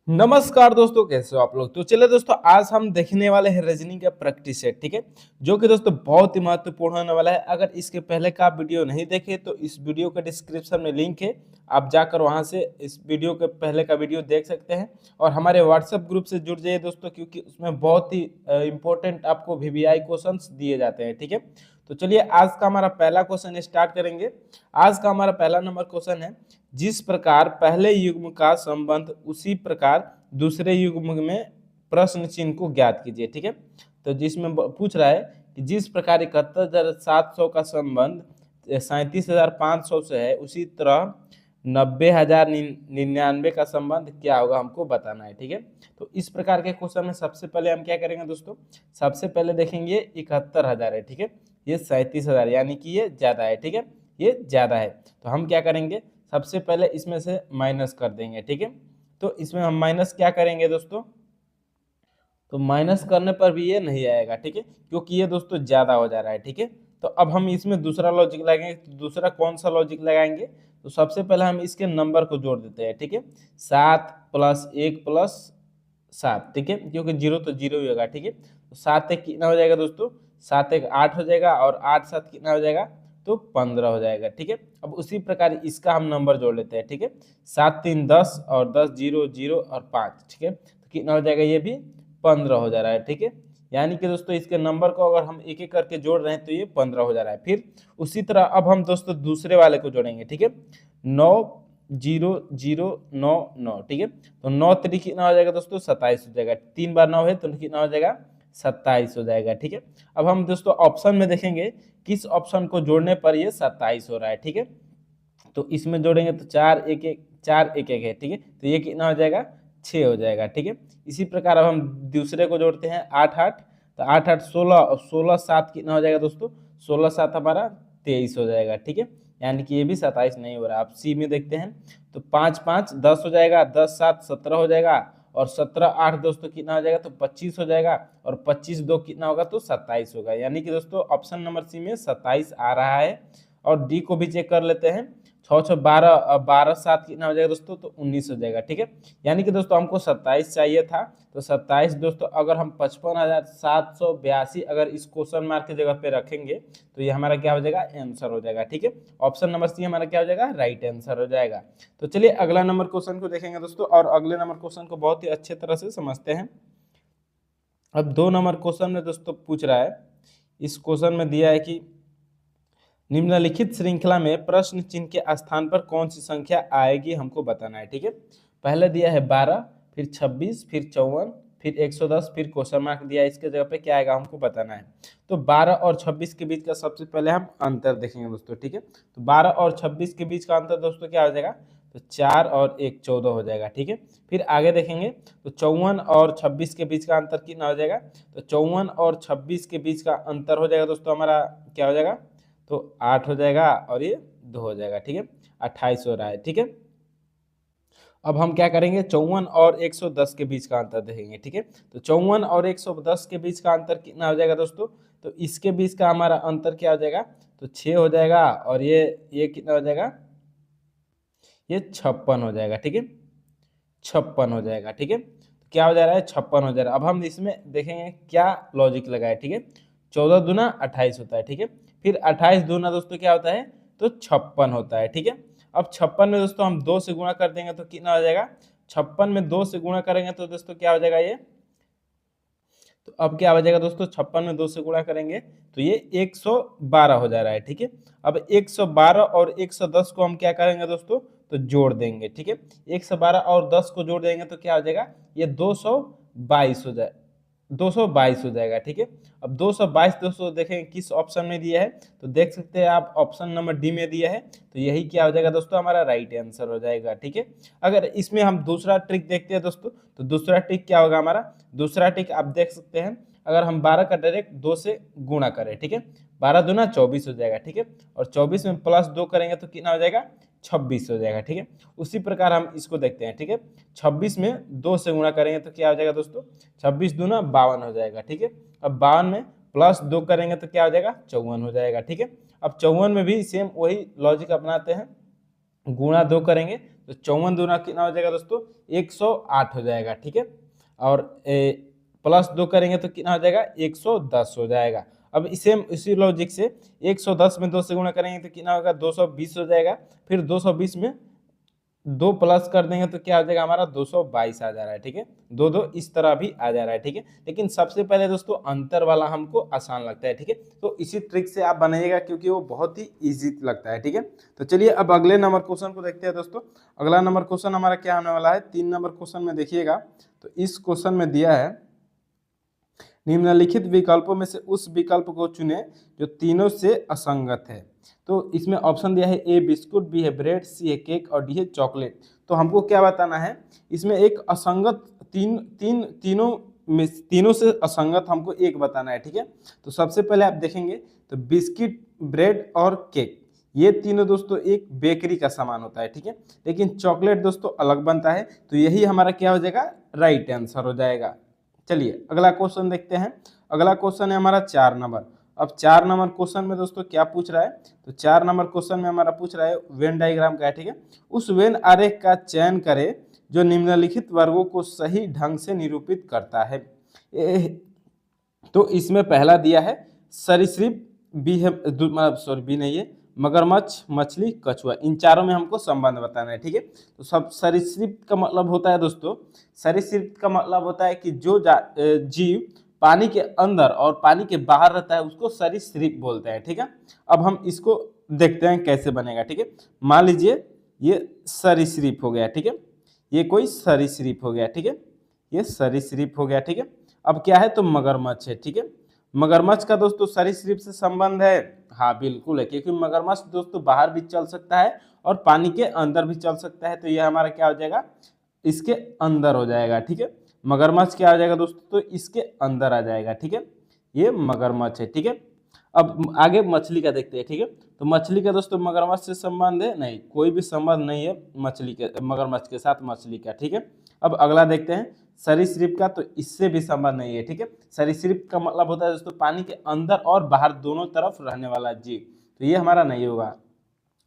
नमस्कार दोस्तों, कैसे हो आप लोग। तो चलिए दोस्तों, आज हम देखने वाले हैं रीजनिंग का प्रैक्टिस सेट। ठीक है, जो कि दोस्तों बहुत ही महत्वपूर्ण होने वाला है। अगर इसके पहले का आप वीडियो नहीं देखे तो इस वीडियो के डिस्क्रिप्शन में लिंक है, आप जाकर वहां से इस वीडियो के पहले का वीडियो देख सकते हैं। और हमारे व्हाट्सएप ग्रुप से जुड़ जाइए दोस्तों, क्योंकि उसमें बहुत ही इंपॉर्टेंट आपको वीवीआई क्वेश्चंस दिए जाते हैं। ठीक है, तो चलिए आज का हमारा पहला क्वेश्चन स्टार्ट करेंगे। आज का हमारा पहला नंबर क्वेश्चन है, जिस प्रकार पहले युग्म का संबंध उसी प्रकार दूसरे युग्म में प्रश्न चिन्ह को ज्ञात कीजिए। ठीक है, तो जिसमें पूछ रहा है कि जिस प्रकार 71,700 का संबंध 37,500 से है, उसी तरह 90,099 का संबंध क्या होगा, हमको बताना है। ठीक है, तो इस प्रकार के क्वेश्चन में सबसे पहले हम क्या करेंगे दोस्तों, सबसे पहले देखेंगे 71,000 है। ठीक है, ये 37,000 यानी कि ये ज्यादा है। ठीक है, ये ज्यादा है, तो हम क्या करेंगे, सबसे पहले इसमें से माइनस कर देंगे। ठीक है, तो इसमें हम माइनस क्या करेंगे दोस्तों, तो माइनस करने पर भी ये नहीं आएगा। ठीक है, क्योंकि ये दोस्तों ज्यादा हो जा रहा है। ठीक है, तो अब हम इसमें दूसरा लॉजिक लगाएंगे। तो दूसरा कौन सा लॉजिक लगाएंगे, तो सबसे पहले हम इसके नंबर को जोड़ देते हैं। ठीक है, 7 + 1 + 7। ठीक है, क्योंकि जीरो तो जीरो ही होगा। ठीक है, तो 7 1 कितना हो जाएगा दोस्तों, 7 1 8 हो जाएगा, और 8 7 कितना हो जाएगा, तो 15 हो जाएगा। ठीक है, अब उसी प्रकार इसका हम नंबर जोड़ लेते हैं। ठीक है, 7 3 10 और 10 0 0 और 5। ठीक है, तो कितना हो जाएगा, ये भी 15 हो जा रहा है। ठीक है, यानी कि दोस्तों इसके नंबर को अगर हम एक एक करके जोड़ रहे हैं तो ये 15 हो जा रहा है। फिर उसी तरह अब हम दोस्तों दूसरे वाले को जोड़ेंगे। ठीक है, 9 0 0 9 9। ठीक है, तो 9 3 कितना हो जाएगा दोस्तों, 27 हो जाएगा। 3 बार 9 है तो कितना हो जाएगा, 27 हो जाएगा। ठीक है, अब हम दोस्तों ऑप्शन में देखेंगे किस ऑप्शन को जोड़ने पर ये 27 हो रहा है। ठीक है, तो इसमें जोड़ेंगे तो 4 1 1 4 1 1 है। ठीक है, तो ये कितना हो जाएगा, 6 हो जाएगा। ठीक है, इसी प्रकार अब हम दूसरे को जोड़ते हैं 8 8, तो 8 8 16 और 16 7 कितना हो जाएगा दोस्तों, 16 7 हमारा 23 हो जाएगा। ठीक है, यानी कि ये भी 27 नहीं हो रहा। आप सी में देखते हैं तो 5 5 10 हो जाएगा, 10 7 17 हो जाएगा, और 17 8 दोस्तों कितना हो जाएगा, तो 25 हो जाएगा, और 25 2 कितना होगा, तो 27 होगा। यानी कि दोस्तों ऑप्शन नंबर सी में 27 आ रहा है। और डी को भी चेक कर लेते हैं, 6 6 12 12 7 कितना हो जाएगा दोस्तों, तो 19 हो जाएगा। ठीक है, यानी कि दोस्तों हमको 27 चाहिए था, तो 27 दोस्तों अगर हम 55,782 अगर इस क्वेश्चन मार्क की जगह पे रखेंगे तो ये हमारा क्या हो जाएगा, आंसर हो जाएगा। ठीक है, ऑप्शन नंबर सी हमारा क्या हो जाएगा, राइट आंसर हो जाएगा। तो चलिए अगला नंबर क्वेश्चन को देखेंगे दोस्तों, और अगले नंबर क्वेश्चन को बहुत ही अच्छे तरह से समझते हैं। अब 2 नंबर क्वेश्चन में दोस्तों पूछ रहा है, इस क्वेश्चन में दिया है कि निम्नलिखित श्रृंखला में प्रश्न चिन्ह के स्थान पर कौन सी संख्या आएगी, हमको बताना है। ठीक है, पहले दिया है 12, फिर 26, फिर 54, फिर 110, फिर क्वेश्चन मार्क दिया है, इसके जगह पे क्या आएगा हमको बताना है। तो 12 और 26 के बीच का सबसे पहले हम अंतर देखेंगे दोस्तों। ठीक है, तो 12 और 26 के बीच का अंतर दोस्तों क्या हो जाएगा, तो 4 और 1 14 हो जाएगा। ठीक है, फिर आगे देखेंगे तो 54 और 26 के बीच का अंतर कितना हो जाएगा, तो 54 और 26 के बीच का अंतर हो जाएगा दोस्तों हमारा क्या हो जाएगा, तो 8 हो जाएगा, और ये 2 हो जाएगा। ठीक है, 28 हो रहा है। ठीक है, अब हम क्या करेंगे, 54 और 110 के बीच का अंतर देखेंगे। ठीक है, तो 54 और 110 के बीच का अंतर कितना हो जाएगा दोस्तों, तो इसके बीच का हमारा अंतर क्या हो जाएगा, तो 6 हो जाएगा, और ये कितना हो जाएगा, ये 56 हो जाएगा। ठीक है, 56 हो जाएगा। ठीक है, तो क्या हो जा रहा है, 56 हो जा रहा है। अब हम इसमें देखेंगे क्या लॉजिक लगाए। ठीक है, 14 दूना 28 होता है। ठीक है, फिर 28 दूना दोस्तों क्या होता है, तो 56 होता है। ठीक है, अब 56 में दोस्तों हम 2 से गुणा कर देंगे तो कितना हो जाएगा, 56 में 2 से गुणा करेंगे तो दोस्तों क्या हो जाएगा ये, तो अब क्या हो जाएगा दोस्तों, 56 में 2 से गुणा करेंगे तो ये 112 हो जा रहा है। ठीक है, अब 112 और 110 को हम क्या करेंगे दोस्तों, तो जोड़ देंगे। ठीक है, 112 और 10 को जोड़ देंगे तो क्या हो जाएगा, ये 222 हो जाए, 222 हो जाएगा। ठीक है, अब 222 दोस्तों देखें किस ऑप्शन में दिया है, तो देख सकते हैं आप ऑप्शन नंबर डी में दिया है, तो यही क्या हो जाएगा दोस्तों, हमारा राइट आंसर हो जाएगा। ठीक है, अगर इसमें हम दूसरा ट्रिक देखते हैं दोस्तों, तो दूसरा ट्रिक क्या होगा हमारा, दूसरा ट्रिक आप देख सकते हैं, अगर हम 12 का डायरेक्ट 2 से गुणा करें। ठीक है, 12 दूना 24 हो जाएगा। ठीक है, और 24 में +2 करेंगे तो कितना हो जाएगा, 26 हो जाएगा। ठीक है, उसी प्रकार हम इसको देखते हैं। ठीक है, 26 में 2 से गुणा करेंगे तो क्या हो जाएगा दोस्तों, 26 दूना 52 हो जाएगा। ठीक है, अब 52 में +2 करेंगे तो क्या हो जाएगा, 54 हो जाएगा। ठीक है, अब 54 में भी सेम वही लॉजिक अपनाते हैं, गुणा 2 करेंगे तो 54 दूना कितना हो जाएगा दोस्तों 108 हो जाएगा, ठीक है। और प्लस 2 करेंगे तो कितना हो जाएगा 110 हो जाएगा। अब इसी लॉजिक से 110 में 2 से गुणा करेंगे तो कितना होगा 220 हो जाएगा। फिर 220 में 2 प्लस कर देंगे तो क्या हो जाएगा हमारा 222 आ जा रहा है, ठीक है। 2 इस तरह भी आ जा रहा है, ठीक है। लेकिन सबसे पहले दोस्तों अंतर वाला हमको आसान लगता है, ठीक है। तो इसी ट्रिक से आप बनाइएगा क्योंकि वो बहुत ही इजी लगता है, ठीक है। तो चलिए अब अगले नंबर क्वेश्चन को देखते हैं दोस्तों। अगला नंबर क्वेश्चन हमारा क्या होने वाला है, 3 नंबर क्वेश्चन में देखिएगा। तो इस क्वेश्चन में दिया है निम्नलिखित विकल्पों में से उस विकल्प को चुने जो तीनों से असंगत है। तो इसमें ऑप्शन दिया है ए बिस्कुट, बी है ब्रेड, सी है केक और डी है चॉकलेट। तो हमको क्या बताना है, इसमें एक असंगत तीनों से असंगत हमको एक बताना है, ठीक है। तो सबसे पहले आप देखेंगे तो बिस्किट, ब्रेड और केक ये तीनों दोस्तों एक बेकरी का सामान होता है, ठीक है। लेकिन चॉकलेट दोस्तों अलग बनता है, तो यही हमारा क्या हो जाएगा राइट आंसर हो जाएगा। चलिए अगला क्वेश्चन देखते हैं। अगला क्वेश्चन है हमारा 4 नंबर। अब 4 नंबर क्वेश्चन में दोस्तों क्या पूछ रहा है, तो 4 नंबर क्वेश्चन में हमारा पूछ रहा है वेन डायग्राम का है, ठीक है। उस वेन आरेख का चयन करें जो निम्नलिखित वर्गों को सही ढंग से निरूपित करता है। तो इसमें पहला दिया है सरीसृप, बी है मतलब सॉरी बी नहीं है मगरमच्छ, मछली, कछुआ, इन चारों में हमको संबंध बताना है, ठीक है। तो सब सरीसृप का मतलब होता है दोस्तों, सरीसृप का मतलब होता है कि जो जीव पानी के अंदर और पानी के बाहर रहता है उसको सरीसृप बोलते हैं, ठीक है। अब हम इसको देखते हैं कैसे बनेगा, ठीक है। मान लीजिए ये सरीसृप हो गया, ठीक है। ये कोई सरीसृप हो गया, ठीक है। ये सरीसृप हो गया, ठीक है। अब क्या है तो मगरमच्छ है, ठीक है। मगरमच्छ का दोस्तों सरीसृप से संबंध है, हाँ बिल्कुल है, क्योंकि मगरमच्छ दोस्तों बाहर भी चल सकता है और पानी के अंदर भी चल सकता है। तो ये हमारा क्या हो जाएगा इसके अंदर हो जाएगा, ठीक है। मगरमच्छ क्या हो जाएगा दोस्तों तो इसके अंदर आ जाएगा, ठीक है। ये मगरमच्छ है, ठीक है। अब आगे मछली का देखते हैं, ठीक है। तो मछली का दोस्तों मगरमच्छ से संबंध है नहीं, कोई भी संबंध नहीं है मछली के मगरमच्छ के साथ मछली का, ठीक है। अब अगला देखते हैं सरीसृप का, तो इससे भी संबंध नहीं है, ठीक है। सरीसृप का मतलब होता है दोस्तों पानी के अंदर और बाहर दोनों तरफ रहने वाला जीव, तो ये हमारा नहीं होगा।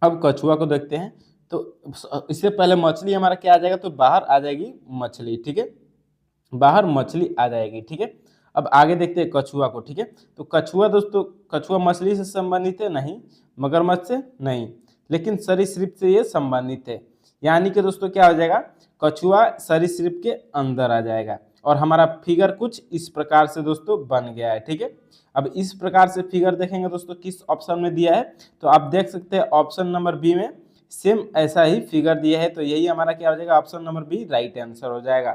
अब कछुआ को देखते हैं, तो इससे पहले मछली हमारा क्या आ जाएगा तो बाहर आ जाएगी मछली, ठीक है। बाहर मछली आ जाएगी, ठीक है। अब आगे देखते हैं कछुआ को, ठीक है। तो कछुआ दोस्तों, कछुआ मछली से संबंधित है नहीं, मगरमच्छ से नहीं, लेकिन सरीसृप से ये संबंधित है। यानी कि दोस्तों क्या हो जाएगा कछुआ सरीसृप के अंदर आ जाएगा। और हमारा फिगर कुछ इस प्रकार से दोस्तों बन गया है, ठीक है। अब इस प्रकार से फिगर देखेंगे दोस्तों किस ऑप्शन में दिया है, तो आप देख सकते हैं ऑप्शन नंबर बी में सेम ऐसा ही फिगर दिया है। तो यही हमारा क्या हो जाएगा option number B right answer हो जाएगा।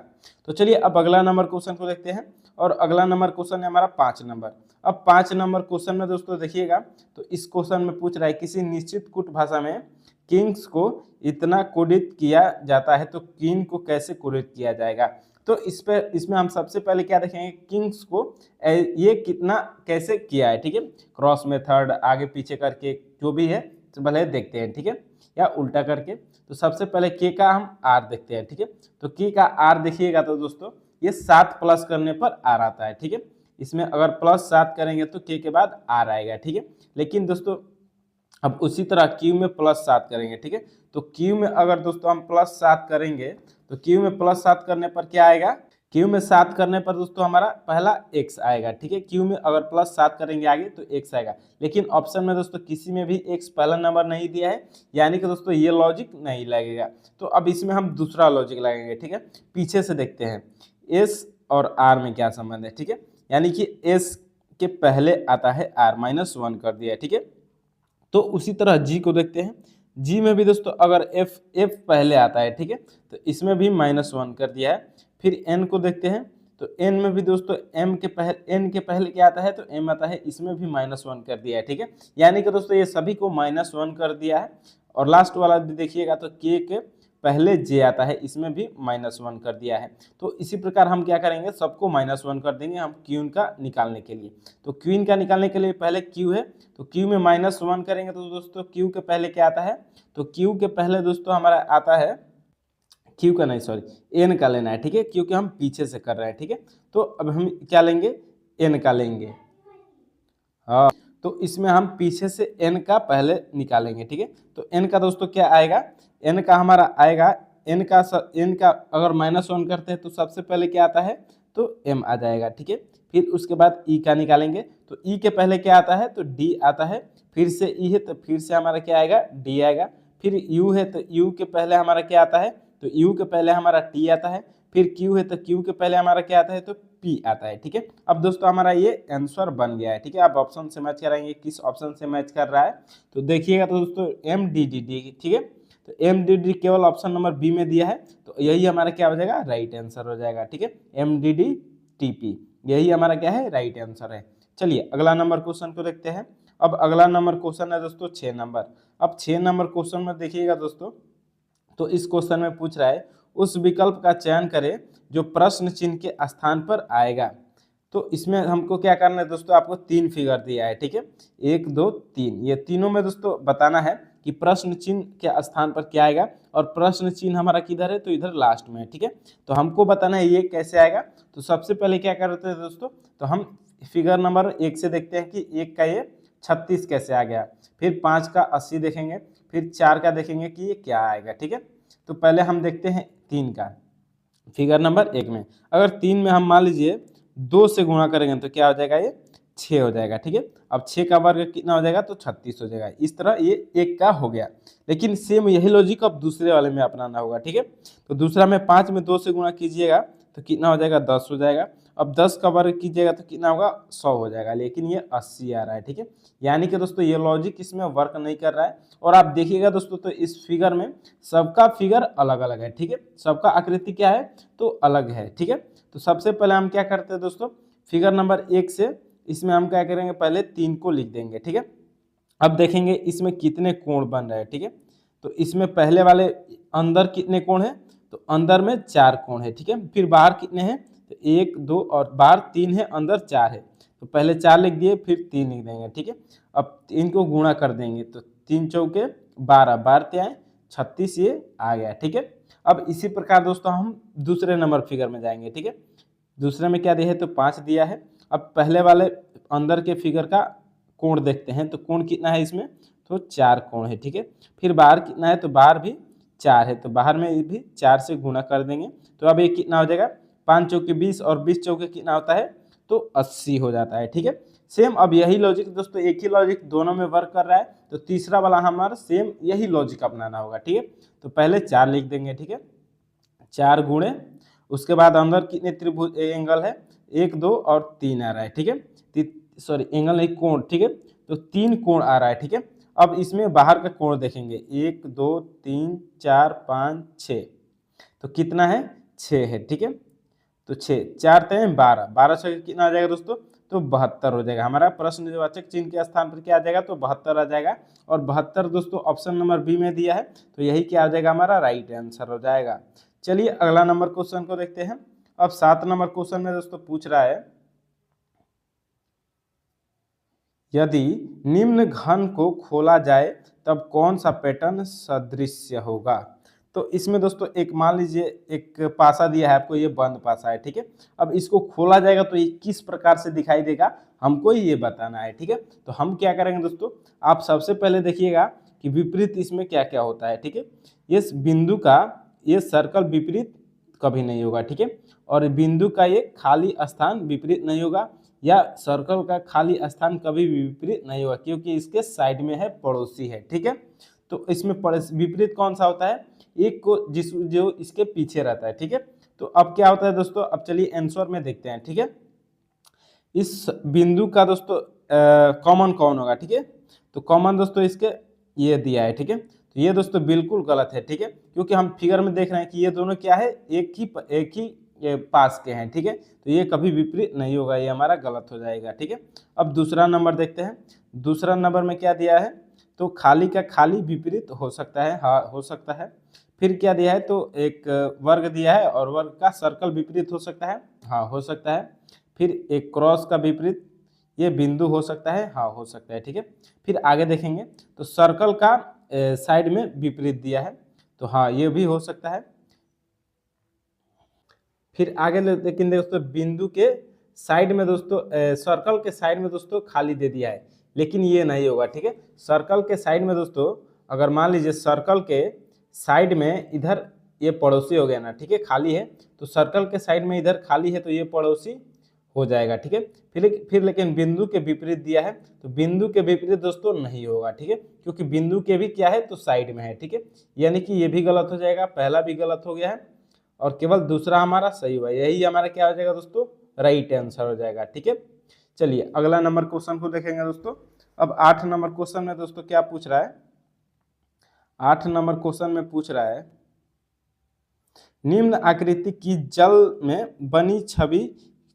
तो चलिए अब अगला नंबर क्वेश्चन को देखते हैं। और अगला नंबर क्वेश्चन है हमारा 5 नंबर। अब 5 नंबर क्वेश्चन में दोस्तों देखिएगा, तो इस क्वेश्चन में पूछ रहा है किसी निश्चित कुट भाषा में किंग्स को इतना कोडित किया जाता है तो क्वीन को कैसे कोडित किया जाएगा। तो इसमें हम सबसे पहले क्या देखेंगे किंग्स को ये कितना कैसे किया है, ठीक है। क्रॉस मेथड आगे पीछे करके जो भी है तो पहले देखते हैं, ठीक है, या उल्टा करके। तो सबसे पहले के का हम आर देखते हैं, ठीक है। तो के का आर देखिएगा तो दोस्तों ये 7 प्लस करने पर आर आता है, ठीक है। इसमें अगर प्लस 7 करेंगे तो के बाद आर आएगा, ठीक है। लेकिन दोस्तों अब उसी तरह क्यू में प्लस 7 करेंगे, ठीक है। तो क्यू में अगर दोस्तों हम प्लस 7 करेंगे तो क्यू में प्लस 7 करने पर क्या आएगा, क्यू में 7 करने पर दोस्तों हमारा पहला x आएगा, ठीक है। क्यू में अगर प्लस 7 करेंगे आगे तो x आएगा। लेकिन ऑप्शन में दोस्तों किसी में भी x पहला नंबर नहीं दिया है, यानी कि दोस्तों ये लॉजिक नहीं लगेगा। तो अब इसमें हम दूसरा लॉजिक लगाएंगे, ठीक है। पीछे से देखते हैं s और r में क्या संबंध है, ठीक है। यानी कि s के पहले आता है r -1 कर दिया है, ठीक है। तो उसी तरह g को देखते हैं, g में भी दोस्तों अगर f पहले आता है, ठीक है, तो इसमें भी -1 कर दिया है। फिर n को देखते हैं, तो n में भी दोस्तों n के पहले क्या आता है तो m आता है, इसमें भी -1 कर दिया है, ठीक है। यानी कि दोस्तों ये सभी को -1 कर दिया है। और लास्ट वाला भी देखिएगा तो k के पहले j आता है, इसमें भी -1 कर दिया है। तो इसी प्रकार हम क्या करेंगे सबको -1 कर देंगे हम क्वीन का निकालने के लिए। तो क्वीन का निकालने के लिए पहले q है, तो q में -1 करेंगे तो दोस्तों q के पहले क्या आता है, तो q के पहले दोस्तों हमारा आता है क्यू का नहीं सॉरी एन का लेना है, ठीक है, क्योंकि हम पीछे से कर रहे हैं, ठीक है। तो अब हम क्या लेंगे एन का लेंगे, हाँ। तो इसमें हम पीछे से एन का पहले निकालेंगे, ठीक है। तो एन का दोस्तों क्या आएगा, एन का हमारा आएगा एन का अगर -1 करते हैं तो सबसे पहले क्या आता है, तो m आ जाएगा, ठीक है। फिर उसके बाद e का निकालेंगे तो e के पहले क्या आता है, तो d आता है। फिर से e है तो फिर से हमारा क्या आएगा, d आएगा। फिर u है तो u के पहले हमारा क्या आता है, तो u के पहले हमारा t आता है। फिर q है तो q के पहले हमारा क्या आता है, तो p आता है, ठीक है। अब दोस्तों हमारा ये आंसर बन गया है, ठीक है। आप ऑप्शन से मैच कराएंगे, किस ऑप्शन से मैच कर रहा है तो देखिएगा। तो दोस्तों MDD, ठीक है। तो MDD केवल ऑप्शन नंबर बी में दिया है, तो यही हमारा क्या हो जाएगा, राइट आंसर हो जाएगा, ठीक है। MDD-TP यही हमारा क्या है, राइट आंसर है। चलिए अगला नंबर क्वेश्चन को देखते हैं। अब अगला नंबर क्वेश्चन है दोस्तों 6 नंबर। अब 6 नंबर क्वेश्चन में देखिएगा दोस्तों, तो इस क्वेश्चन में पूछ रहा है उस विकल्प का चयन करें जो प्रश्न चिन्ह के स्थान पर आएगा। तो इसमें हमको क्या करना है दोस्तों, आपको 3 फिगर दिया है, ठीक है। 1 2 3, ये तीनों में दोस्तों बताना है कि प्रश्न चिन्ह के स्थान पर क्या आएगा, और प्रश्न चिन्ह हमारा किधर है, तो इधर लास्ट में है, ठीक है। तो हमको बताना है ये कैसे आएगा। तो सबसे पहले क्या करते हैं दोस्तों, तो हम फिगर नंबर 1 से देखते हैं कि 1 का ये 36 कैसे आ गया। फिर 5 का 80 देखेंगे, फिर 4 का देखेंगे कि ये क्या आएगा, ठीक है। तो पहले हम देखते हैं 3 का, फिगर नंबर 1 में। अगर 3 में हम मान लीजिए 2 से गुणा करेंगे तो क्या हो जाएगा, ये 6 हो जाएगा, ठीक है। अब 6 का वर्ग कितना हो जाएगा, तो 36 हो जाएगा। इस तरह ये 1 का हो गया। लेकिन सेम यही लॉजिक अब दूसरे वाले में अपनाना होगा, ठीक है। तो दूसरा में 5 में 2 से गुणा कीजिएगा तो कितना हो जाएगा, 10 हो जाएगा। अब 10 का वर्ग कीजिएगा तो कितना होगा, 100 हो जाएगा। लेकिन ये 80 आ रहा है, ठीक है। यानी कि दोस्तों ये लॉजिक इसमें वर्क नहीं कर रहा है। और आप देखिएगा दोस्तों, तो इस फिगर में सबका फिगर अलग अलग है, ठीक है। सबका आकृति क्या है, तो अलग है, ठीक है। तो सबसे पहले हम क्या करते हैं दोस्तों, फिगर नंबर 1 से इसमें हम क्या करेंगे, पहले 3 को लिख देंगे, ठीक है। अब देखेंगे इसमें कितने कोण बन रहे हैं, ठीक है। तो इसमें पहले वाले अंदर कितने कोण है, तो अंदर में 4 कोण है, ठीक है। फिर बाहर कितने हैं, तो 1 2 और बाहर 3 है, अंदर 4 है। तो पहले 4 लिख दिए, फिर 3 लिख देंगे, ठीक है। अब इनको गुणा कर देंगे तो 3 चौके 12, 12 आए 36, ये आ गया, ठीक है। अब इसी प्रकार दोस्तों हम दूसरे नंबर फिगर में जाएंगे, ठीक है। दूसरे में क्या दिया है, तो 5 दिया है। अब पहले वाले अंदर के फिगर का कोण देखते हैं, तो कोण कितना है इसमें, तो 4 कोण है, ठीक है। फिर बाहर कितना है, तो बाहर भी 4 है, तो बाहर में भी 4 से गुणा कर देंगे। तो अब ये कितना हो जाएगा, 5 चौके 20 और 20 चौके कितना होता है, तो 80 हो जाता है, ठीक है। सेम अब यही लॉजिक दोस्तों, एक ही लॉजिक दोनों में वर्क कर रहा है। तो तीसरा वाला हमारा सेम यही लॉजिक अपनाना होगा, ठीक है। तो पहले 4 लिख देंगे, ठीक है। 4 गुणे, उसके बाद अंदर कितने त्रिभुज एंगल है, 1 2 और 3 आ रहा है, ठीक है। सॉरी एंगल नहीं, कोण, ठीक है। तो 3 कोण आ रहा है, ठीक है। अब इसमें बाहर का कोण देखेंगे, 1 2 3 4 5 6, तो कितना है, 6 है, ठीक है। तो 6 4 3 12, 12 से कितना आ जाएगा दोस्तों, तो 72 हो जाएगा। हमारा प्रश्नवाचक चिन्ह के स्थान पर क्या आ जाएगा, तो 72 आ जाएगा। और 72 दोस्तों ऑप्शन नंबर बी में दिया है, तो यही क्या आ जाएगा, हमारा राइट आंसर हो जाएगा। चलिए अगला नंबर क्वेश्चन को देखते हैं। अब 7 नंबर क्वेश्चन में दोस्तों पूछ रहा है, यदि निम्न घन को खोला जाए तब कौन सा पैटर्न सदृश्य होगा। तो इसमें दोस्तों एक मान लीजिए एक पासा दिया है आपको, ये बंद पासा है, ठीक है। अब इसको खोला जाएगा तो ये किस प्रकार से दिखाई देगा, हमको ये बताना है, ठीक है। तो हम क्या करेंगे दोस्तों, आप सबसे पहले देखिएगा कि विपरीत इसमें क्या क्या होता है, ठीक है। इस बिंदु का ये सर्कल विपरीत कभी नहीं होगा, ठीक है। और बिंदु का ये खाली स्थान विपरीत नहीं होगा, या सर्कल का खाली स्थान कभी भी विपरीत नहीं होगा, क्योंकि इसके साइड में है, पड़ोसी है, ठीक है। तो इसमें विपरीत कौन सा होता है, एक को जो इसके पीछे रहता है, ठीक है। तो अब क्या होता है दोस्तों, अब चलिए आंसर में देखते हैं, ठीक है। इस बिंदु का दोस्तों कॉमन कौन होगा, ठीक है। तो कॉमन दोस्तों इसके ये दिया है, ठीक है। तो ये दोस्तों बिल्कुल गलत है, ठीक है, क्योंकि हम फिगर में देख रहे हैं कि ये दोनों क्या है, एक ही ये पास के हैं, ठीक है। तो ये कभी विपरीत नहीं होगा, ये हमारा गलत हो जाएगा, ठीक है। अब दूसरा नंबर देखते हैं। दूसरा नंबर में क्या दिया है, तो खाली का खाली विपरीत हो सकता है, हाँ हो सकता है। फिर क्या दिया है, तो एक वर्ग दिया है और वर्ग का सर्कल विपरीत हो सकता है, हाँ हो सकता है। फिर एक क्रॉस का विपरीत ये बिंदु हो सकता है, हाँ हो सकता है, ठीक है। फिर आगे देखेंगे तो सर्कल का साइड में विपरीत दिया है, तो हाँ ये भी हो सकता है। फिर आगे लेकिन दोस्तों बिंदु के साइड में दोस्तों सर्कल के साइड में दोस्तों खाली दे दिया है, लेकिन ये नहीं होगा, ठीक है। सर्कल के साइड में दोस्तों अगर मान लीजिए सर्कल के साइड में इधर ये पड़ोसी हो गया ना, ठीक है, खाली है तो सर्कल के साइड में इधर खाली है तो ये पड़ोसी हो जाएगा, ठीक है। फिर लेकिन बिंदु के विपरीत दिया है तो बिंदु के विपरीत दोस्तों नहीं होगा, ठीक है, क्योंकि बिंदु के भी क्या है तो साइड में है, ठीक है, यानी कि ये भी गलत हो जाएगा, पहला भी गलत हो गया है और केवल दूसरा हमारा सही हुआ, यही हमारा क्या हो जाएगा दोस्तों, राइट आंसर हो जाएगा, ठीक है। चलिए अगला नंबर क्वेश्चन को देखेंगे दोस्तों। अब 8 नंबर क्वेश्चन में दोस्तों क्या पूछ रहा है, 8 नंबर क्वेश्चन में पूछ रहा है निम्न आकृति की जल में बनी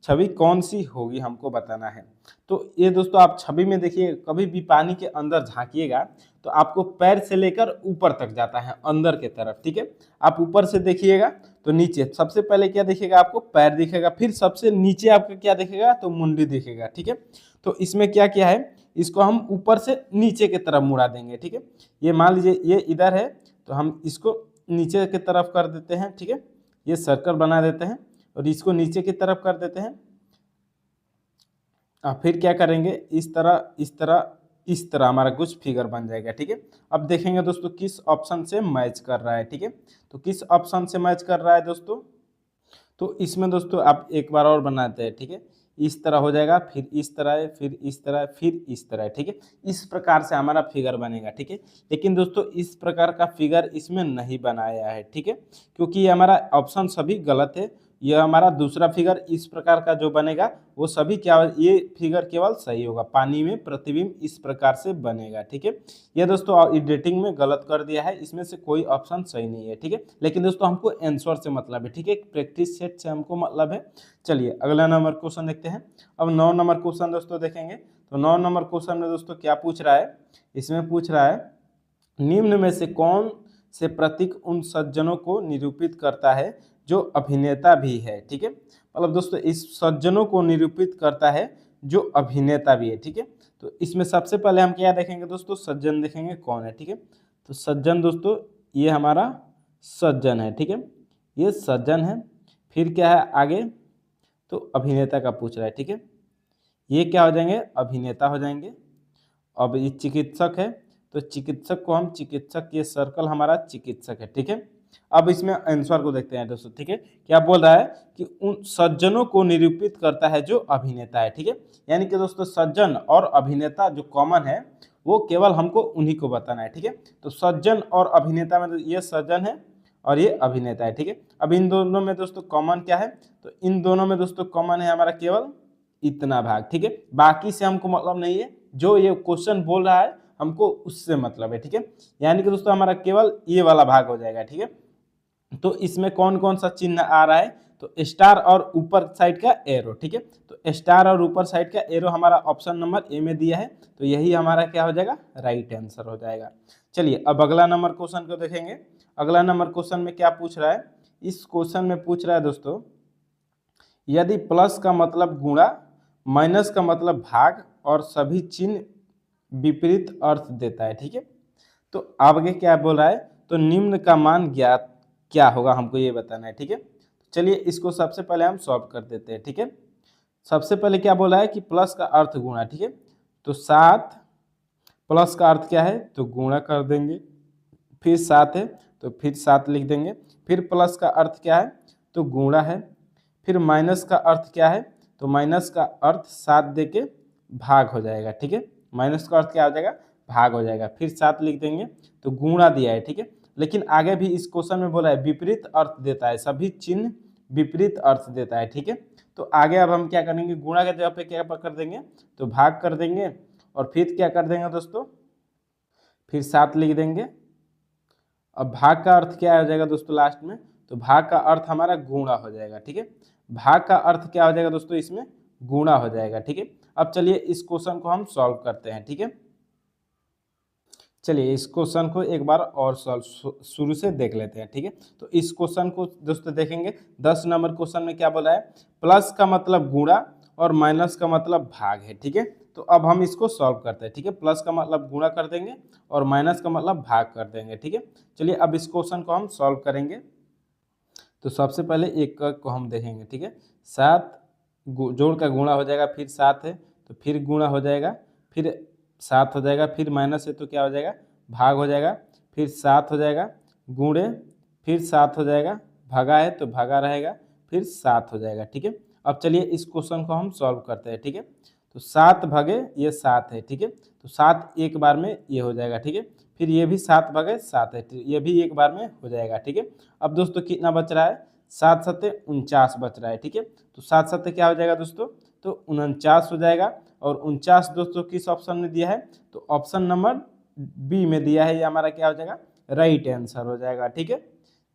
छवि कौन सी होगी, हमको बताना है। तो ये दोस्तों आप छवि में देखिए, कभी भी पानी के अंदर झांकिएगा तो आपको पैर से लेकर ऊपर तक जाता है अंदर के तरफ, ठीक है। आप ऊपर से देखिएगा तो नीचे सबसे पहले क्या दिखेगा, आपको पैर दिखेगा, फिर सबसे नीचे आपको क्या दिखेगा तो मुंडी दिखेगा, ठीक है। तो इसमें क्या क्या है, इसको हम ऊपर से नीचे की तरफ मुड़ा देंगे, ठीक है। ये मान लीजिए ये इधर है तो हम इसको नीचे की तरफ कर देते हैं, ठीक है, ये सर्कल बना देते हैं और इसको नीचे की तरफ कर देते हैं। फिर क्या करेंगे, इस तरह हमारा कुछ फिगर बन जाएगा, ठीक है। अब देखेंगे दोस्तों किस ऑप्शन से मैच कर रहा है, ठीक है। तो किस ऑप्शन से मैच कर रहा है दोस्तों, तो इसमें दोस्तों आप एक बार और बनाते हैं, ठीक है। इस तरह हो जाएगा, फिर इस तरह है, फिर इस तरह है, फिर इस तरह है, ठीक है। इस प्रकार से हमारा फिगर बनेगा, ठीक है। लेकिन दोस्तों इस प्रकार का फिगर इसमें नहीं बनाया है, ठीक है, क्योंकि ये हमारा ऑप्शन सभी गलत है। यह हमारा दूसरा फिगर इस प्रकार का जो बनेगा वो सभी क्या, ये फिगर केवल सही होगा, पानी में प्रतिबिंब इस प्रकार से बनेगा, ठीक है। ये दोस्तों एडिटिंग में गलत कर दिया है, इसमें से कोई ऑप्शन सही नहीं है, ठीक है। लेकिन दोस्तों हमको आंसर से मतलब है, ठीक है, प्रैक्टिस सेट से हमको मतलब है। चलिए अगला नंबर क्वेश्चन देखते हैं। अब 9 नंबर क्वेश्चन दोस्तों देखेंगे। तो 9 नंबर क्वेश्चन में दोस्तों क्या पूछ रहा है, इसमें पूछ रहा है निम्न में से कौन से प्रतीक उन सज्जनों को निरूपित करता है जो अभिनेता भी है, ठीक है। मतलब दोस्तों इस सज्जनों को निरूपित करता है जो अभिनेता भी है, ठीक है। तो इसमें सबसे पहले हम क्या देखेंगे दोस्तों, सज्जन देखेंगे कौन है, ठीक है। तो सज्जन दोस्तों ये हमारा सज्जन है, ठीक है, ये सज्जन है। फिर क्या है आगे, तो अभिनेता का पूछ रहा है, ठीक है, ये क्या हो जाएंगे, अभिनेता हो जाएंगे। अब ये चिकित्सक है तो चिकित्सक को हम चिकित्सक, ये सर्कल हमारा चिकित्सक है, ठीक है। अब इसमें आंसर को देखते हैं दोस्तों, ठीक है। क्या बोल रहा है कि उन सज्जनों को निरूपित करता है जो अभिनेता है, ठीक है। यानी कि दोस्तों सज्जन और अभिनेता जो कॉमन है वो केवल हमको उन्हीं को बताना है, ठीक है। तो सज्जन और अभिनेता में ये सज्जन है और ये अभिनेता है, ठीक है। अब इन दोनों में दोस्तों कॉमन क्या है, तो इन दोनों में दोस्तों कॉमन है हमारा केवल इतना भाग, ठीक है। बाकी से हमको मतलब नहीं है, जो ये क्वेश्चन बोल रहा है हमको उससे मतलब है, ठीक है। यानी कि दोस्तों हमारा केवल ये वाला भाग हो जाएगा, ठीक है। तो इसमें कौन कौन सा चिन्ह आ रहा है, तो स्टार और ऊपर साइड का एरो, ठीक है। तो स्टार और ऊपर साइड का एरो हमारा ऑप्शन नंबर ए में दिया है, तो यही हमारा क्या हो जाएगा, राइट आंसर हो जाएगा। चलिए अब अगला नंबर क्वेश्चन को देखेंगे। अगला नंबर क्वेश्चन में क्या पूछ रहा है, इस क्वेश्चन में पूछ रहा है दोस्तों यदि प्लस का मतलब गुणा, माइनस का मतलब भाग और सभी चिन्ह विपरीत अर्थ देता है, ठीक है। तो आगे क्या बोल रहा है, तो निम्न का मान ज्ञात क्या होगा हमको ये बताना है, ठीक है। चलिए इसको सबसे पहले हम सॉल्व कर देते हैं, ठीक है। सबसे पहले क्या बोला है कि प्लस का अर्थ गुणा, ठीक है। तो 7 प्लस का अर्थ क्या है, तो गुणा कर देंगे, फिर 7 है तो फिर 7 लिख देंगे, फिर प्लस का अर्थ क्या है, तो गुणा है, फिर माइनस का अर्थ क्या है, तो माइनस का अर्थ 7 दे के भाग हो जाएगा, ठीक है। माइनस का अर्थ क्या हो जाएगा, भाग हो जाएगा, फिर 7 लिख देंगे, तो गुणा दिया है, ठीक है। लेकिन आगे भी इस क्वेश्चन में बोला है विपरीत अर्थ देता है, सभी चिन्ह विपरीत अर्थ देता है, ठीक है। तो आगे अब हम क्या करेंगे, गुणा के जगह पे क्या कर देंगे, तो भाग कर देंगे, और फिर क्या कर देंगे दोस्तों, फिर 7 लिख देंगे। अब भाग का अर्थ क्या हो जाएगा दोस्तों लास्ट में, तो भाग का अर्थ हमारा गुणा हो जाएगा, ठीक है। भाग का अर्थ क्या हो जाएगा दोस्तों, इसमें गुणा हो जाएगा, ठीक है। अब चलिए इस क्वेश्चन को हम सॉल्व करते हैं, ठीक है। चलिए इस क्वेश्चन को एक बार और शुरू से देख लेते हैं, ठीक है। तो इस क्वेश्चन को दोस्तों देखेंगे, 10 नंबर क्वेश्चन में क्या बोला है, प्लस का मतलब गुणा और माइनस का मतलब भाग है, ठीक है। तो अब हम इसको सॉल्व करते हैं, ठीक है। प्लस का मतलब गुणा कर देंगे और माइनस का मतलब भाग कर देंगे, ठीक है। चलिए अब इस क्वेश्चन को हम सॉल्व करेंगे। तो सबसे पहले एक को हम देखेंगे, ठीक है। 7 जोड़ का गुणा हो जाएगा, फिर 7 है तो फिर गुणा हो जाएगा, फिर 7 हो जाएगा, फिर माइनस है तो क्या हो जाएगा, भाग हो जाएगा, फिर 7 हो जाएगा, गुणे फिर 7 हो जाएगा, भागा है तो भागा रहेगा, फिर 7 हो जाएगा। ठीक है, अब चलिए इस क्वेश्चन को हम सॉल्व करते हैं। ठीक है, तो 7 भागे ये 7 है। ठीक है, तो 7 एक बार में ये हो जाएगा। ठीक है, फिर ये भी 7 भागे 7 है, ये भी एक बार में हो जाएगा। ठीक है, अब दोस्तों कितना बच रहा है, 7 सत्ते 49 बच रहा है। ठीक है, तो 7 सत्ते क्या हो जाएगा दोस्तों, तो 49 हो जाएगा। और 49 दोस्तों किस ऑप्शन में दिया है, तो ऑप्शन नंबर बी में दिया है, ये हमारा क्या हो जाएगा, राइट आंसर हो जाएगा। ठीक है,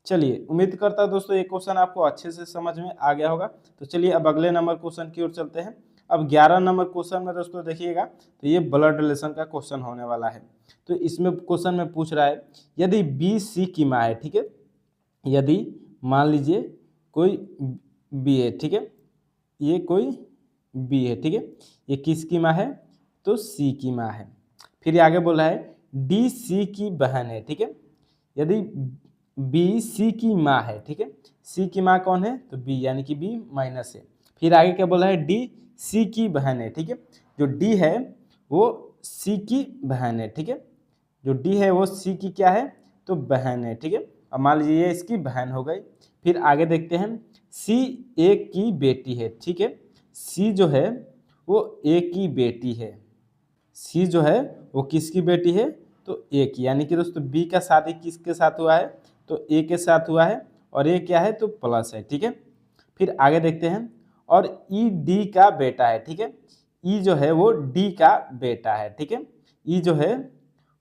चलिए उम्मीद करता हूं दोस्तों ये क्वेश्चन आपको अच्छे से समझ में आ गया होगा। तो चलिए अब अगले नंबर क्वेश्चन की ओर चलते हैं। अब 11 नंबर क्वेश्चन में दोस्तों देखिएगा, तो ये ब्लड रिलेशन का क्वेश्चन होने वाला है। तो इसमें क्वेश्चन में पूछ रहा है, यदि बी सी की माँ है। ठीक है, यदि मान लीजिए कोई बी है। ठीक है, ये कोई बी है। ठीक है, ये किसकी माँ है, तो सी की माँ है। फिर ये आगे बोला है डी सी की बहन है। ठीक है, यदि बी सी की माँ है। ठीक है, सी की माँ कौन है, तो बी, यानी कि बी माइनस है। फिर आगे क्या बोला है, डी सी की बहन है। ठीक है, जो डी है वो सी की बहन है। ठीक है, जो डी है वो सी की क्या है, तो बहन है। ठीक है, अब मान लीजिए ये इसकी बहन हो गई। फिर आगे देखते हैं, सी ए की बेटी है। ठीक है, सी जो है वो ए की बेटी है। सी जो है वो किसकी बेटी है, तो ए की, यानी कि दोस्तों बी का शादी किसके साथ हुआ है, तो ए के साथ हुआ है, और ए क्या है, तो प्लस है। ठीक है, फिर आगे देखते हैं, और ई डी का बेटा है। ठीक है, ई जो है वो डी का बेटा है। ठीक है, ई जो है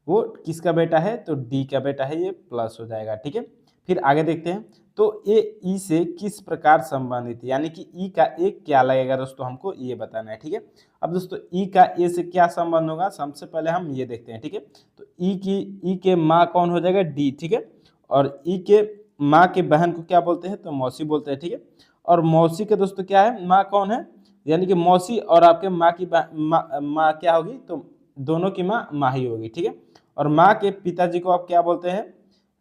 वो किसका बेटा है, तो डी का बेटा है, ये प्लस हो जाएगा। ठीक है, फिर आगे देखते हैं, तो ए ई से किस प्रकार संबंधित है, यानी कि ई का ए क्या लगेगा दोस्तों, हमको ये बताना है। ठीक है, अब दोस्तों ई का ए से क्या संबंध होगा, सबसे पहले हम ये देखते हैं। ठीक है, तो ई के माँ कौन हो जाएगा, डी। ठीक है, और ई के माँ के बहन को क्या बोलते हैं, तो मौसी बोलते हैं। ठीक है, और मौसी के दोस्तों क्या है, माँ कौन है, यानी कि मौसी और आपके माँ की माँ क्या होगी, तो दोनों की माँ माँ ही होगी। ठीक है, और माँ के पिताजी को आप क्या बोलते हैं,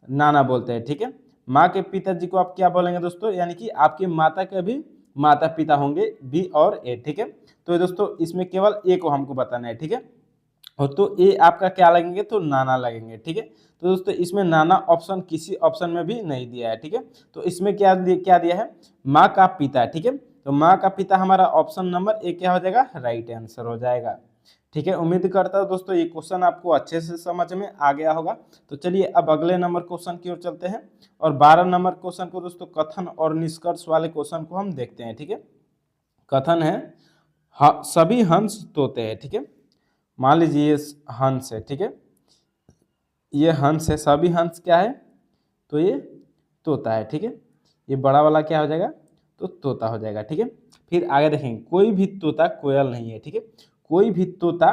नाना बोलते हैं। ठीक है, माँ के पिताजी को आप क्या बोलेंगे दोस्तों, यानी कि आपकी माता के भी माता पिता होंगे, बी और ए। ठीक है, तो दोस्तों इसमें केवल ए को हमको बताना है। ठीक है, और तो ए आपका क्या लगेंगे, तो नाना लगेंगे। ठीक है, तो दोस्तों इसमें नाना ऑप्शन किसी ऑप्शन में भी नहीं दिया है। ठीक है, तो इसमें क्या दिया है, माँ का पिता। ठीक है, तो माँ का पिता हमारा ऑप्शन नंबर ए क्या हो जाएगा, राइट आंसर हो जाएगा। ठीक है, उम्मीद करता हूँ दोस्तों ये क्वेश्चन आपको अच्छे से समझ में आ गया होगा। तो चलिए अब अगले नंबर क्वेश्चन की ओर चलते हैं, और 12 नंबर क्वेश्चन को दोस्तों कथन और निष्कर्ष वाले क्वेश्चन को हम देखते हैं। ठीक है, कथन है, सभी हंस तोते हैं। ठीक है, मान लीजिए ये हंस है। ठीक है, ये हंस है, सभी हंस क्या है, तो ये तोता है। ठीक है, ये बड़ा वाला क्या हो जाएगा, तो तोता हो जाएगा। ठीक है, फिर आगे देखेंगे, कोई भी तोता कोयल नहीं है। ठीक है, कोई भी तोता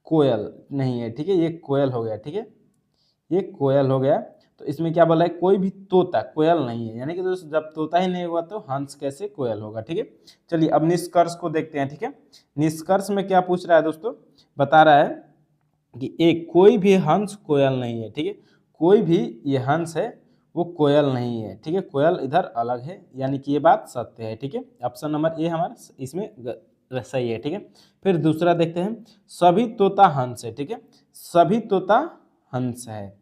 कोयल नहीं है। ठीक है, ये कोयल हो गया। ठीक है, ये कोयल हो गया। तो इसमें क्या बोला है, कोई भी तोता कोयल नहीं है, यानी कि दोस्तों जब तोता ही नहीं होगा तो हंस कैसे कोयल होगा। ठीक है, चलिए अब निष्कर्ष को देखते हैं। ठीक है, निष्कर्ष में क्या पूछ रहा है दोस्तों, बता रहा है कि एक कोई भी हंस कोयल नहीं है। ठीक है, कोई भी ये हंस है वो कोयल नहीं है। ठीक है, कोयल इधर अलग है, यानी कि ये बात सत्य है। ठीक है, ऑप्शन नंबर ए हमारा इसमें सही है। ठीक है, फिर दूसरा देखते हैं, सभी तोता हंस है। ठीक है, सभी तोता हंस है,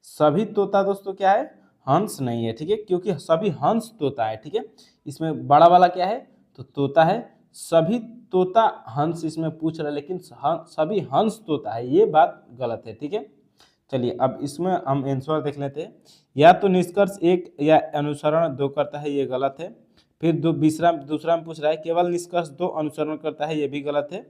सभी तोता दोस्तों क्या है, हंस नहीं है। ठीक है, क्योंकि सभी हंस तोता है। ठीक है, इसमें बड़ा वाला क्या है, तो तोता है, सभी तोता हंस इसमें पूछ रहा है, लेकिन सभी हंस तोता है, ये बात गलत है। ठीक है, चलिए अब इसमें हम आंसर देख लेते हैं, या तो निष्कर्ष एक या अनुसरण दो करता है, ये गलत है। फिर दूसरा में पूछ रहा है केवल निष्कर्ष दो अनुसरण करता है, ये भी गलत है।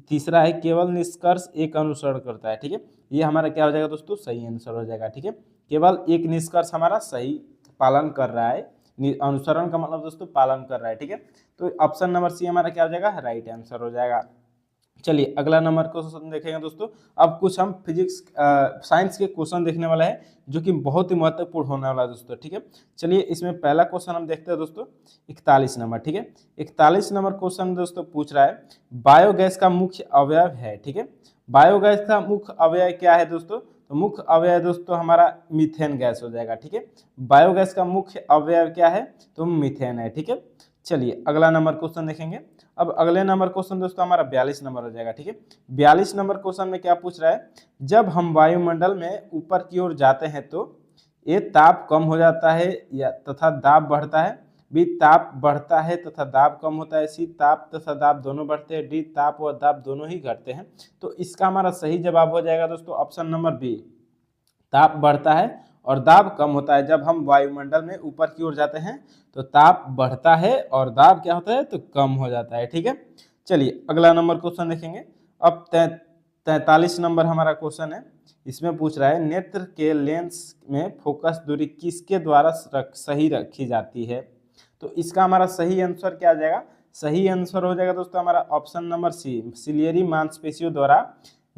तीसरा है केवल निष्कर्ष एक अनुसरण करता है। ठीक है, ये हमारा क्या हो जाएगा दोस्तों, सही आंसर हो जाएगा। ठीक है, केवल एक निष्कर्ष हमारा सही पालन कर रहा है, अनुसरण का मतलब दोस्तों पालन कर रहा है। ठीक है, तो ऑप्शन नंबर सी हमारा क्या हो जाएगा, राइट आंसर हो जाएगा। चलिए अगला नंबर क्वेश्चन देखेंगे दोस्तों। अब कुछ हम फिजिक्स साइंस के क्वेश्चन देखने वाला है, जो कि बहुत ही महत्वपूर्ण होने वाला है दोस्तों। ठीक है, चलिए इसमें पहला क्वेश्चन हम देखते हैं दोस्तों, 41 नंबर। ठीक है, 41 नंबर क्वेश्चन दोस्तों पूछ रहा है, बायोगैस का मुख्य अवयव है। ठीक है, बायोगैस का मुख्य अवयव क्या है दोस्तों, तो मुख्य अवयव दोस्तों हमारा मीथेन गैस हो जाएगा। ठीक है, बायोगैस का मुख्य अवयव क्या है, तो मीथेन है। ठीक है, चलिए अगला नंबर क्वेश्चन देखेंगे। अब अगले नंबर क्वेश्चन दोस्तों हमारा 42 नंबर हो जाएगा। ठीक है, 42 नंबर क्वेश्चन में क्या पूछ रहा है, जब हम वायुमंडल में ऊपर की ओर जाते हैं तो ए ताप कम हो जाता है या तथा दाब बढ़ता है, बी ताप बढ़ता है तथा दाब कम होता है, सी ताप तथा दाब दोनों बढ़ते हैं, डी ताप और दाब दोनों ही घटते हैं। तो इसका हमारा सही जवाब हो जाएगा दोस्तों ऑप्शन नंबर बी, ताप बढ़ता है और दाब कम होता है। जब हम वायुमंडल में ऊपर की ओर जाते हैं तो ताप बढ़ता है और दाब क्या होता है तो कम हो जाता है। ठीक है, चलिए अगला नंबर क्वेश्चन देखेंगे। अब 43 नंबर हमारा क्वेश्चन है, इसमें पूछ रहा है नेत्र के लेंस में फोकस दूरी किसके द्वारा सही रखी जाती है। तो इसका हमारा सही आंसर क्या आ जाएगा, सही आंसर हो जाएगा दोस्तों हमारा ऑप्शन नंबर सी, सिलियरी मांसपेशियों द्वारा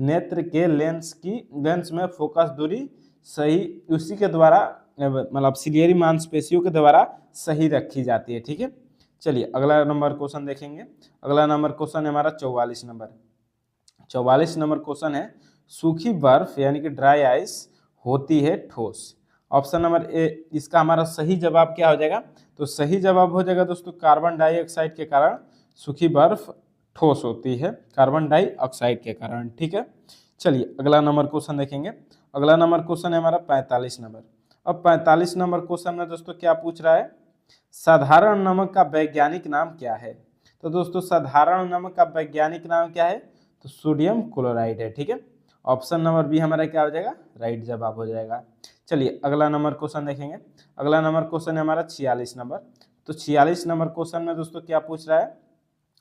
नेत्र के लेंस में फोकस दूरी सही उसी के द्वारा मतलब सिलियरी मांसपेशियों के द्वारा सही रखी जाती है। ठीक है, चलिए अगला नंबर क्वेश्चन देखेंगे। अगला नंबर क्वेश्चन है हमारा 44 नंबर। 44 नंबर क्वेश्चन है, सूखी बर्फ यानी कि ड्राई आइस होती है ठोस। ऑप्शन नंबर ए, इसका हमारा सही जवाब क्या हो जाएगा, तो सही जवाब हो जाएगा दोस्तों कार्बन डाइऑक्साइड के कारण सूखी बर्फ ठोस होती है, कार्बन डाइऑक्साइड के कारण। ठीक है, चलिए अगला नंबर क्वेश्चन देखेंगे। अगला नंबर क्वेश्चन है हमारा 45 नंबर। अब 45 नंबर क्वेश्चन में दोस्तों क्या पूछ रहा है, साधारण नमक का वैज्ञानिक नाम क्या है। तो दोस्तों साधारण नमक का वैज्ञानिक नाम क्या है, तो सोडियम क्लोराइड है। ठीक है, ऑप्शन नंबर बी हमारा क्या हो जाएगा, राइट जवाब हो जाएगा। चलिए अगला नंबर क्वेश्चन देखेंगे। अगला नंबर क्वेश्चन है हमारा 46 नंबर। तो 46 नंबर क्वेश्चन में दोस्तों क्या पूछ रहा है,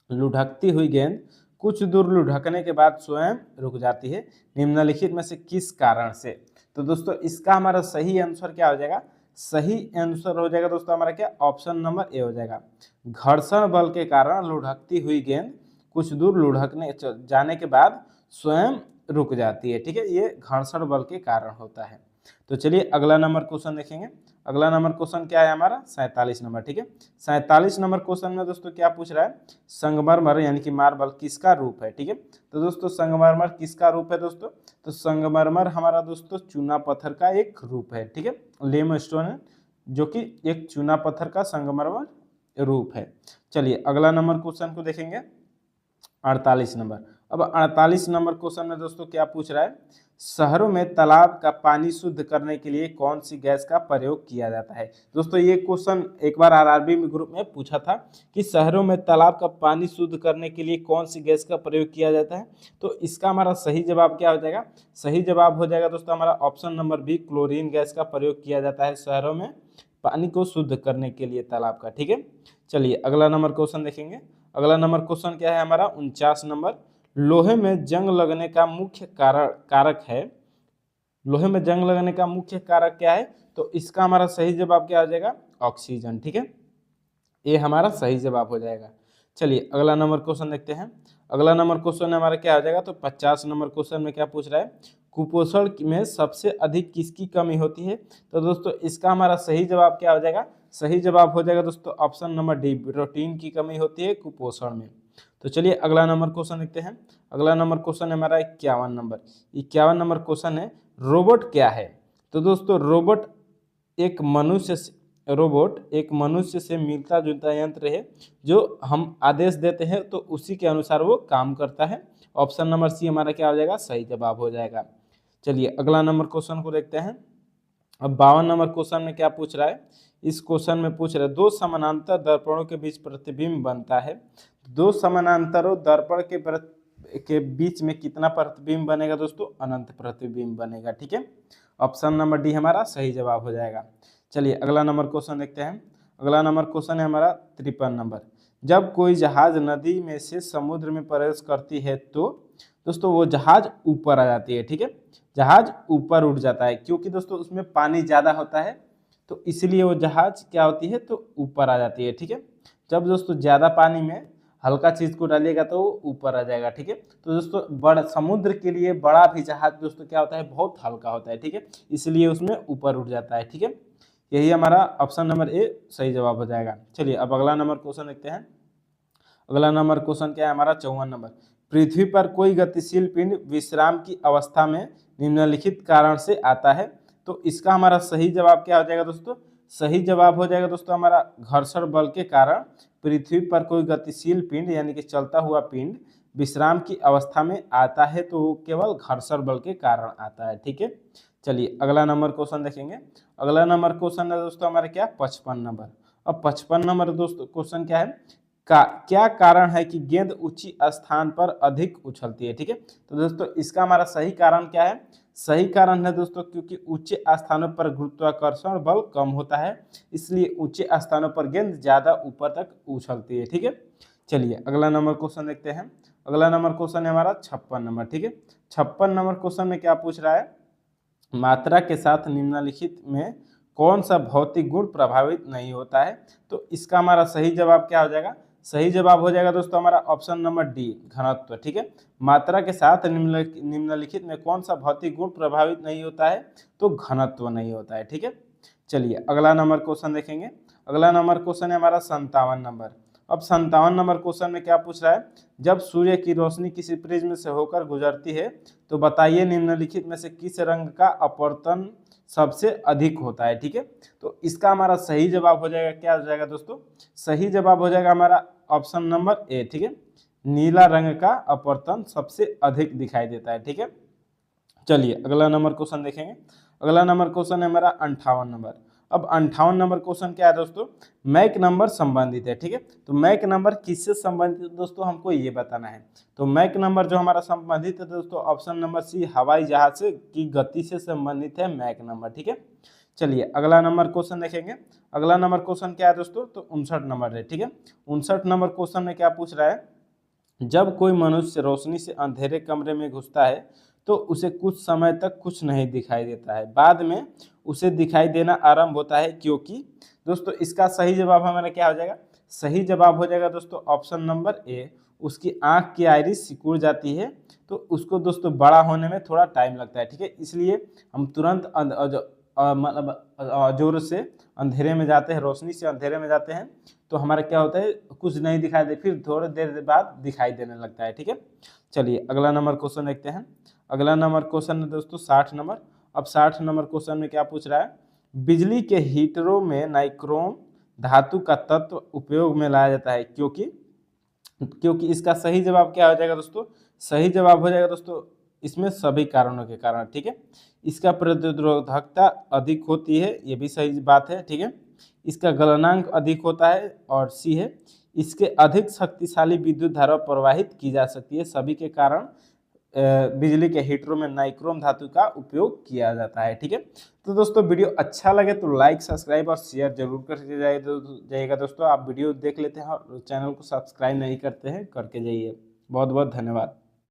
लुढ़कती हुई गेंद कुछ दूर लुढ़कने के बाद स्वयं रुक जाती है, निम्नलिखित में से किस कारण से। तो दोस्तों इसका हमारा सही आंसर क्या हो जाएगा, सही आंसर हो जाएगा दोस्तों हमारा क्या, ऑप्शन नंबर ए हो जाएगा, घर्षण बल के कारण लुढ़कती हुई गेंद कुछ दूर लुढ़कने जाने के बाद स्वयं रुक जाती है। ठीक है, ये घर्षण बल के कारण होता है। तो चलिए अगला नंबर क्वेश्चन देखेंगे। अगला नंबर क्वेश्चन क्या है हमारा 47 नंबर। ठीक है, 47 नंबर क्वेश्चन में दोस्तों क्या पूछ रहा है, संगमरमर यानी कि मार्बल किसका रूप है। ठीक है, तो दोस्तों संगमरमर किसका रूप है दोस्तों, तो संगमरमर हमारा दोस्तों चूना पत्थर का एक रूप है। ठीक है, लेमस्टोन जो कि एक चूना पत्थर का संगमरमर रूप है। चलिए अगला नंबर क्वेश्चन को देखेंगे 48 नंबर। अब 48 नंबर क्वेश्चन में दोस्तों क्या पूछ रहा है, शहरों में तालाब का पानी शुद्ध करने के लिए कौन सी गैस का प्रयोग किया जाता है। दोस्तों ये क्वेश्चन एक बार आरआरबी ग्रुप में पूछा था कि शहरों में तालाब का पानी शुद्ध करने के लिए कौन सी गैस का प्रयोग किया जाता है। तो इसका हमारा सही जवाब क्या हो जाएगा, सही जवाब हो जाएगा दोस्तों हमारा option number B, chlorine gas का प्रयोग किया जाता है शहरों में पानी को शुद्ध करने के लिए तालाब का। ठीक है, चलिए अगला नंबर क्वेश्चन देखेंगे। अगला नंबर क्वेश्चन क्या है हमारा 49 नंबर, लोहे में जंग लगने का मुख्य कारक है, लोहे में जंग लगने का मुख्य कारक क्या है। तो इसका हमारा सही जवाब क्या हो जाएगा, ऑक्सीजन। ठीक है, ये हमारा सही जवाब हो जाएगा। चलिए अगला नंबर क्वेश्चन देखते हैं। अगला नंबर क्वेश्चन हमारा क्या हो जाएगा, तो 50 नंबर क्वेश्चन में क्या पूछ रहा है, कुपोषण में सबसे अधिक किसकी कमी होती है। तो दोस्तों इसका हमारा सही जवाब क्या हो जाएगा, सही जवाब हो जाएगा दोस्तों ऑप्शन नंबर डी, प्रोटीन की कमी होती है कुपोषण में। तो चलिए अगला नंबर क्वेश्चन देखते हैं। अगला नंबर क्वेश्चन है हमारा 51 नंबर। 51 नंबर क्वेश्चन है, रोबोट क्या है। तो दोस्तों रोबोट एक मनुष्य से मिलता जुलता यंत्र है, जो हम आदेश देते हैं तो उसी के अनुसार वो काम करता है। ऑप्शन नंबर सी हमारा क्या हो जाएगा, सही जवाब हो जाएगा। चलिए अगला नंबर क्वेश्चन को देखते हैं। अब 52 नंबर क्वेश्चन में क्या पूछ रहा है, इस क्वेश्चन में पूछ रहा है दो समानांतर दर्पणों के बीच प्रतिबिंब बनता है, दो समानांतरों दर्पण के बीच में कितना प्रतिबिंब बनेगा दोस्तों, अनंत प्रतिबिंब बनेगा। ठीक है, ऑप्शन नंबर डी हमारा सही जवाब हो जाएगा। चलिए अगला नंबर क्वेश्चन देखते हैं। अगला नंबर क्वेश्चन है हमारा 53 नंबर। जब कोई जहाज नदी में से समुद्र में प्रवेश करती है तो दोस्तों वो जहाज ऊपर आ जाती है। ठीक है, जहाज ऊपर उठ जाता है क्योंकि दोस्तों उसमें पानी ज़्यादा होता है, तो इसलिए वो जहाज क्या होती है, तो ऊपर आ जाती है। ठीक है, जब दोस्तों ज़्यादा पानी में हल्का चीज़ को डालिएगा तो वो ऊपर आ जाएगा। ठीक है, तो दोस्तों बड़ा समुद्र के लिए बड़ा भी जहाज दोस्तों क्या होता है, बहुत हल्का होता है। ठीक है, इसलिए उसमें ऊपर उठ जाता है। ठीक है, यही हमारा ऑप्शन नंबर ए सही जवाब हो जाएगा। चलिए अब अगला नंबर क्वेश्चन देखते हैं। अगला नंबर क्वेश्चन क्या है हमारा 54 नंबर। पृथ्वी पर कोई गतिशील पिंड विश्राम की अवस्था में निम्नलिखित कारण से आता है। तो इसका हमारा सही जवाब क्या हो जाएगा दोस्तों, सही जवाब हो जाएगा दोस्तों हमारा घर्षण बल के कारण पृथ्वी पर कोई गतिशील पिंड यानी कि चलता हुआ पिंड विश्राम की अवस्था में आता है, तो वो केवल घर्षण बल के कारण आता है। ठीक है, चलिए अगला नंबर क्वेश्चन देखेंगे। अगला नंबर क्वेश्चन है दोस्तों हमारा क्या 55 नंबर। अब 55 नंबर दोस्तों क्वेश्चन क्या है, क्या कारण है कि गेंद ऊंची स्थान पर अधिक उछलती है। ठीक है, तो दोस्तों इसका हमारा सही कारण क्या है, सही कारण है दोस्तों क्योंकि ऊंचे स्थानों पर गुरुत्वाकर्षण बल कम होता है, इसलिए ऊंचे स्थानों पर गेंद ज्यादा ऊपर तक उछलती है। ठीक है, चलिए अगला नंबर क्वेश्चन देखते हैं। अगला नंबर क्वेश्चन है हमारा 56 नंबर। ठीक है, 56 नंबर क्वेश्चन में क्या पूछ रहा है, मात्रा के साथ निम्नलिखित में कौन सा भौतिक गुण प्रभावित नहीं होता है। तो इसका हमारा सही जवाब क्या हो जाएगा, सही जवाब हो जाएगा दोस्तों हमारा ऑप्शन नंबर डी, घनत्व। ठीक है, मात्रा के साथ निम्नलिखित में कौन सा भौतिक गुण प्रभावित नहीं होता है, तो घनत्व नहीं होता है। ठीक है, चलिए अगला नंबर क्वेश्चन देखेंगे। अगला नंबर क्वेश्चन है हमारा 57 नंबर। अब 57 नंबर क्वेश्चन में क्या पूछ रहा है, जब सूर्य की रोशनी किसी प्रिज्म से होकर गुजरती है तो बताइए निम्नलिखित में से किस रंग का अपवर्तन सबसे अधिक होता है। ठीक है, तो इसका हमारा सही जवाब हो जाएगा, क्या हो जाएगा दोस्तों, सही जवाब हो जाएगा हमारा ऑप्शन नंबर ए। ठीक है, नीला रंग का अपवर्तन सबसे अधिक दिखाई देता है। ठीक है, चलिए अगला नंबर क्वेश्चन देखेंगे। अगला नंबर क्वेश्चन है हमारा 58 नंबर। अब 58 नंबर क्वेश्चन क्या है दोस्तों, मैक नंबर संबंधित है। ठीक है, तो मैक नंबर किससे संबंधित है दोस्तों, हमको ये बताना है। तो मैक नंबर जो हमारा संबंधित है दोस्तों, ऑप्शन नंबर सी, हवाई जहाज से की गति से संबंधित है मैक नंबर। ठीक है, चलिए अगला नंबर क्वेश्चन देखेंगे। अगला नंबर क्वेश्चन क्या है दोस्तों, तो 59 नंबर है। ठीक है, 59 नंबर क्वेश्चन में क्या पूछ रहा है, जब कोई मनुष्य रोशनी से अंधेरे कमरे में घुसता है तो उसे कुछ समय तक कुछ नहीं दिखाई देता है, बाद में उसे दिखाई देना आरंभ होता है, क्योंकि दोस्तों इसका सही जवाब हमारा क्या हो जाएगा, सही जवाब हो जाएगा दोस्तों ऑप्शन नंबर ए, उसकी आंख की आइरिस सिकुड़ जाती है, तो उसको दोस्तों बड़ा होने में थोड़ा टाइम लगता है। ठीक है, इसलिए हम तुरंत मतलब जोर से अंधेरे में जाते हैं, रोशनी से अंधेरे में जाते हैं, तो हमारा क्या होता है, कुछ नहीं दिखाई दे, फिर थोड़ी देर बाद दिखाई देने लगता है। ठीक है, चलिए अगला नंबर क्वेश्चन देखते हैं। अगला नंबर क्वेश्चन है दोस्तों 60 नंबर। अब 60 नंबर क्वेश्चन में क्या पूछ रहा है, बिजली के हीटरों में नाइक्रोम धातु का तत्व उपयोग में लाया जाता है, क्योंकि इसका सही जवाब क्या हो जाएगा दोस्तों, सही जवाब हो जाएगा दोस्तों इसमें सभी कारणों के कारण। ठीक है, इसका प्रतिरोधकता अधिक होती है, ये भी सही बात है। ठीक है, इसका गलनांक अधिक होता है, और सी है, इसके अधिक शक्तिशाली विद्युत धारा प्रवाहित की जा सकती है, सभी के कारण बिजली के हीटरों में नाइक्रोम धातु का उपयोग किया जाता है। ठीक है, तो दोस्तों वीडियो अच्छा लगे तो लाइक, सब्सक्राइब और शेयर जरूर करके जाइएगा दोस्तों। आप वीडियो देख लेते हैं और चैनल को सब्सक्राइब नहीं करते हैं, करके जाइए। बहुत बहुत धन्यवाद।